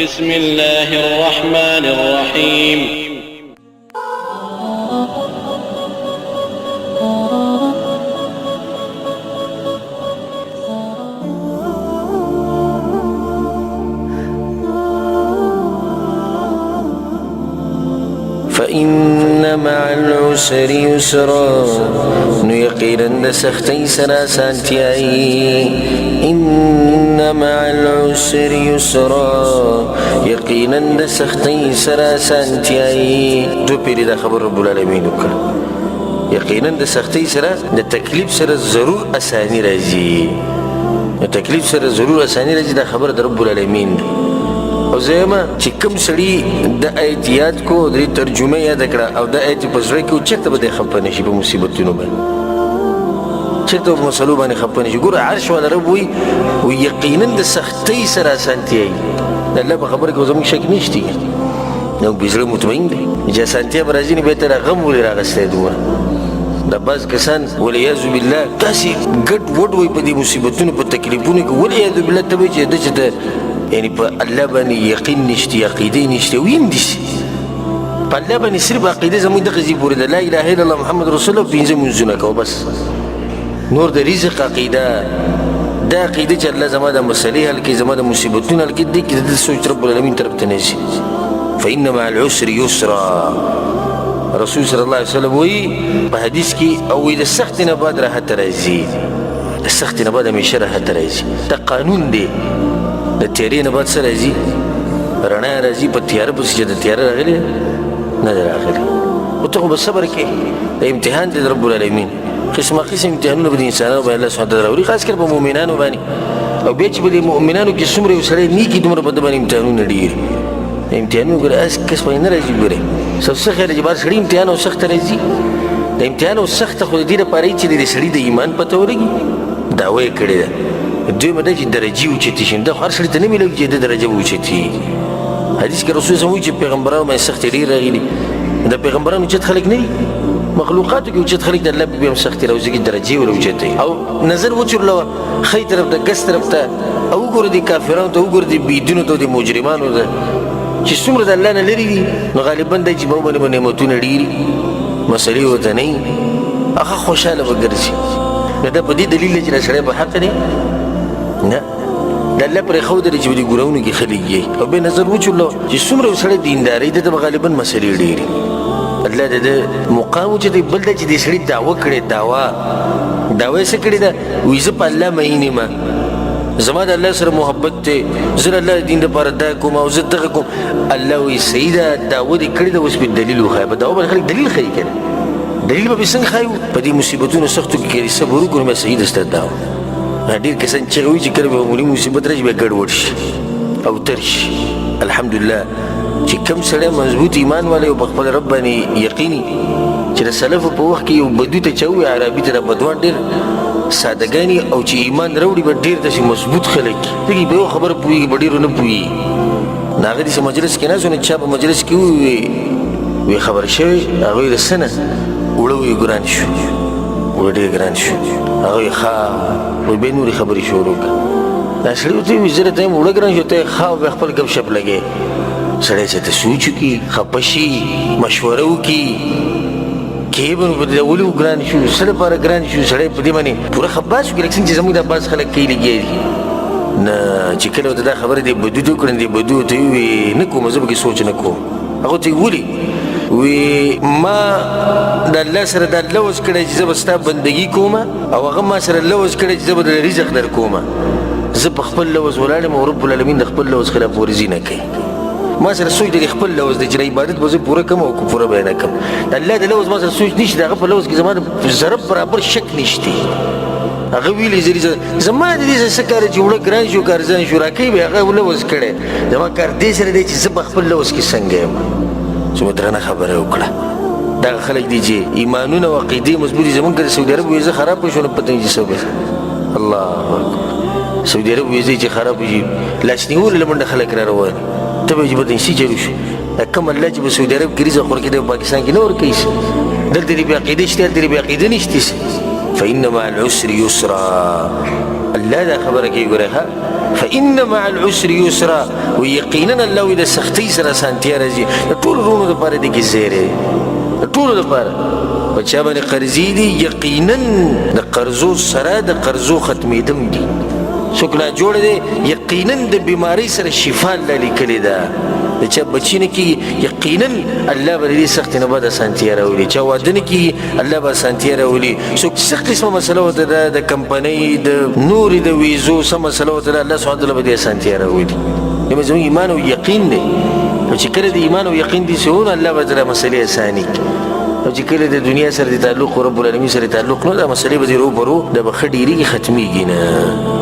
بسم الله الرحمن الرحيم فإن مع العسر يسرا نو یقینا د سختی سره سانتیائی إن مع العسر يسرا یقینا د سختی سره سانتیائی دو پیری دا خبر رب العالمین وکړه یقینا د سختی سره د تکلیف سره ضرور اسانی راځي د تکلیف سره ضرور اسانی راځي دا خبر د رب العالمین او زما چې کوم سړي د آیت یاد کو د ترجمه یاد کړه او د آیت په ځای کې چرته به خپه نشي په مصیبتونو باندې چرته په مسلو باندې خپه نشي ګوره عرش ولا رب وي او یقینا د سختۍ سره سانتي الله په خبره کې زموږ شک نشتی نو بزړه مطمئن دي چې سانتي برازي نه به تر غم ولې راغسته دوه د باز کسان ولیاذ بالله تاسو ګډ وډ وي په دې مصیبتونو په تکلیفونو کې ولیاذ بالله ته چې د يعني الله بني يقين نشتي عقيدة نشتي وين دي الله بني سرب عقيدة زمين دقزي بورد لا إله إلا الله محمد رسول الله بينزل منزونك وبس نور ده رزق عقيدة ده عقيدة الله زمان ده مسألة هلكي زمان ده مصيبتون هلكي دي كده ده سوچ رب العالمين طرف تنزي فإن مع العسر يسرا رسول صلى الله عليه وسلم وي بحديث كي أو إذا السختنا بعد راح ترازي السختنا بعد ميشة راح ترازي ده قانون دي د تیرې نه بعد سره راځي رڼا راځي په تیاره پسې چې د تیاره راغلې نه ده راغلې او ته خو به صبر کې د امتحان دی د رب العالمین قسمه قسم امتحانونه به د انسانانو باندې الله سبحانه وتعالی راوړي خاص کر په مؤمنانو باندې او بیا چې به د مؤمنانو کې څومره یو سړی نیکي دومره په ده باندې امتحانونه ډېر امتحانونه ګوره هسې کس باندې نه راځي ګوره څه خیر چې بار سړي امتحان او سخته راځي د امتحان او سخته خو د دې لپاره چې د سړي د ایمان پته ولګي دعوه یې کړې ده دوی مده چې درجه اوچتي شي دا هر سړي ته نه ملګي چې د درجه اوچتي حدیث کې رسول الله چې پیغمبرانو باندې سخت ډیر راغلي د پیغمبرانو چې خلک نه مخلوقاتو کې چې خلک د الله په هم سخت راوځي کې درجه اوچتي او نظر وچرلو خې طرف د ګس طرف ته او ګور دي کافرانو ته وګور دي بيدونو ته د مجرمانو ته چې څومره د الله نه لري نو غالبا د چې په باندې نعمتونه ډیر مسلې وته نه هغه خوشاله وګرځي دا په دې دلیل چې سره په حق نه نه د الله پر خو د جوړي ګورونو کې خلګي او به نظر وچلو چې څومره سړی دینداري د غالبا مسلې ډېری الله د مقام چې بل د دې سړی دعوه کړي دعوه څه کړي دا وېزه په الله مینه ما زما د الله سره محبت ته زه الله دین لپاره دا کوم او زه دغه کوم الله وی سیدا دعوه دې کړي دا اوس په دلیل خو به دعوه خلک دلیل خي کړي دلیل به څنګه خایو په دې مصیبتونو سختو کې صبر وکړو مې سید است دعوه ډیر کسان چې وایي چې کله به مولي مصیبت راځي به ګډوډ شي او تر شي الحمدلله چې کوم سړی مضبوط ایمان والی او په خپل رب باندې یقیني چې د سلفو په وخت کې یو بدو ته چې وایي عربي ته د بدوان ډېر سادهګاني او چې ایمان راوړي به ډېر داسې مضبوط خلک دغې به یو خبره پوهېږي به ډېرو نه پوهېږي نو هغه داسې مجلس کې ناست و نه چا په مجلس کې وی خبر شوی هغوی د څه نه اوړه وی ګران شو اوړه ډېر ګران شو هغوی ښه وی به نورې خبرې شروع کړه دا سړي ورته وایي زه راته یم اوړه ګران شو ته یې ښه به خپل ګپ شپ لګې سړی چې ته سوچ وکړي خفه شي مشوره وکړي کې به نو په دې ولې ګران شو څه لپاره ګران شو سړی په دې باندې پوره خباس وکړي لکه څنګه چې زموږ دا بعض خلک کوي لګیا دي نه چې کله ورته دا خبرې دی بدو ته وکړم دی بدو ته یې ووایي نه کوم زه پکې سوچ نه کوم هغه ته یې ولې وی ما د الله سره دا لوز کړی چې زه به ستا بندګي کوم او هغه ما سره لوز کړی چې زه به د رزق در کوم زه په خپل لوز ولاړ یم او رب العالمین د خپل لوز خلاف ورزي نه کوي ما سره سوچ د خپل لوز دی چې عبادت به زه پوره کوم او پوره به نه کوم د الله د لوز ما سره سوچ نشته د هغه په لوز کې زما د ضرب برابر شک نشته هغه ویلي زما د دې څه کار چې وړه ګران شو کارځان شو راکوي به هغه لوز کړی زما کار دې سره دی چې زه په خپل لوز کې څنګه یم څومره درنه خبره وکړه دا خلک دي چې ایمانونه او عقیدې مضبوطې زمونږ د سعودي عرب ویزه خراب شو نه پته نه چې څه الله اکبر سعودي عرب ویزه چې خراب شي لاس نیول لمنډه خلک را روان ته به جبر نشي چلو شي کوم الله چې په سعودي عرب کې رزق ورکړي د پاکستان کې نه ورکړي دلته دې بیا عقیده شته دې بیا عقیده نشته فإن مع العسر يسرا الله دا خبره کوي ګوره فإن مع العسر يسرا ويقينا الله وی د سختی سره اسانتیا راځي د ټولو وروڼو دپاره دی کې زیری د ټولو دپاره په چا باندې قرضې دي یقینا د قرضو سره د قرضو ختمېدم دي څوک ناجوړ دی یقینا د بیمارۍ سره شفا الله لیکلې ده د چا بچی نه کېږي یقینا الله به د دې سختې نه بعد اسانتیا راولي چا واده نه کېږي الله به اسانتیا راولي څوک څه قسمه مسله ورته ده د کمپنۍ د نورې د ویزو څه مسله ورته ده الله سبحانه وتعالی به دې اسانتیا راولي یعنې زموږ ایمان او یقین دی او چې کله د ایمان او یقین دي سي الله به درته مسلې اساني او چې کله د دنیا سره د تعلق رب العالمین سره تعلق نه دا مسلې به دې روبرو دا به ښه ډېرېږي ختمېږي نه